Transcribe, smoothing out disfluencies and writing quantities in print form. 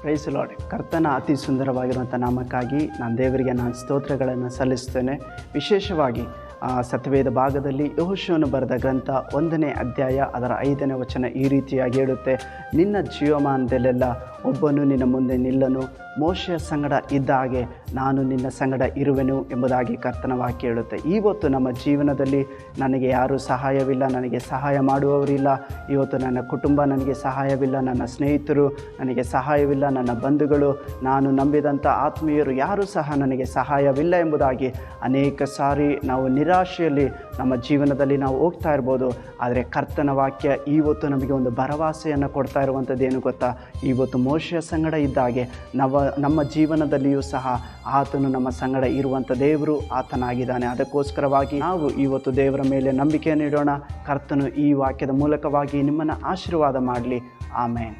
Price lord. ಕರ್ತನ ಅತಿ ಸುಂದರವಾಗಿರುವಂಥ ನಾಮಕ್ಕಾಗಿ ನಾನು ದೇವರಿಗೆ ಸ್ತೋತ್ರಗಳನ್ನು ಸಲ್ಲಿಸ್ತೇನೆ. ವಿಶೇಷವಾಗಿ ಸತ್ಯವೇದ ಭಾಗದಲ್ಲಿ ಯೆಹೋಶುವನು ಬರೆದ ಗ್ರಂಥ 1ನೇ ಅಧ್ಯಾಯ ಅದರ 5ನೇ ವಚನ ಈ ರೀತಿಯಾಗಿ ಹೇಳುತ್ತೆ, ನಿನ್ನ ಜೀವಮಾನದಲ್ಲೆಲ್ಲ ಒಬ್ಬನು ನಿನ್ನ ಮುಂದೆ ನಿಲ್ಲನು, ಮೋಶೆಯ ಸಂಗಡ ಇದ್ದ ಹಾಗೆ ನಾನು ನಿನ್ನ ಸಂಗಡ ಇರುವೆನು ಎಂಬುದಾಗಿ ಕರ್ತನ ವಾಕ್ಯ ಹೇಳುತ್ತೆ. ಇವತ್ತು ನಮ್ಮ ಜೀವನದಲ್ಲಿ ನನಗೆ ಯಾರೂ ಸಹಾಯವಿಲ್ಲ, ನನಗೆ ಸಹಾಯ ಮಾಡುವವರಿಲ್ಲ. ಇವತ್ತು ನನ್ನ ಕುಟುಂಬ ನನಗೆ ಸಹಾಯವಿಲ್ಲ, ನನ್ನ ಸ್ನೇಹಿತರು ನನಗೆ ಸಹಾಯವಿಲ್ಲ, ನನ್ನ ಬಂಧುಗಳು, ನಾನು ನಂಬಿದಂಥ ಆತ್ಮೀಯರು ಯಾರೂ ಸಹ ನನಗೆ ಸಹಾಯವಿಲ್ಲ ಎಂಬುದಾಗಿ ಅನೇಕ ಸಾರಿ ನಾವು ನಿರಾಶೆಯಲ್ಲಿ ನಮ್ಮ ಜೀವನದಲ್ಲಿ ನಾವು ಹೋಗ್ತಾ ಇರ್ಬೋದು. ಆದರೆ ಕರ್ತನ ವಾಕ್ಯ ಇವತ್ತು ನಮಗೆ ಒಂದು ಭರವಸೆಯನ್ನು ಕೊಡ್ತಾ ಇರುವಂಥದ್ದು ಏನು ಗೊತ್ತಾ? ಇವತ್ತು ಮೋಶೆಯ ಸಂಗಡ ಇದ್ದ ಹಾಗೆ ನಮ್ಮ ಜೀವನದಲ್ಲಿಯೂ ಸಹ ಆತನು ನಮ್ಮ ಸಂಗಡ ಇರುವಂಥ ದೇವರು ಆತನಾಗಿದ್ದಾನೆ. ಅದಕ್ಕೋಸ್ಕರವಾಗಿ ನಾವು ಇವತ್ತು ದೇವರ ಮೇಲೆ ನಂಬಿಕೆಯನ್ನು ಇಡೋಣ. ಕರ್ತನು ಈ ವಾಕ್ಯದ ಮೂಲಕವಾಗಿ ನಿಮ್ಮನ್ನು ಆಶೀರ್ವಾದ ಮಾಡಲಿ. ಆಮೇನ್.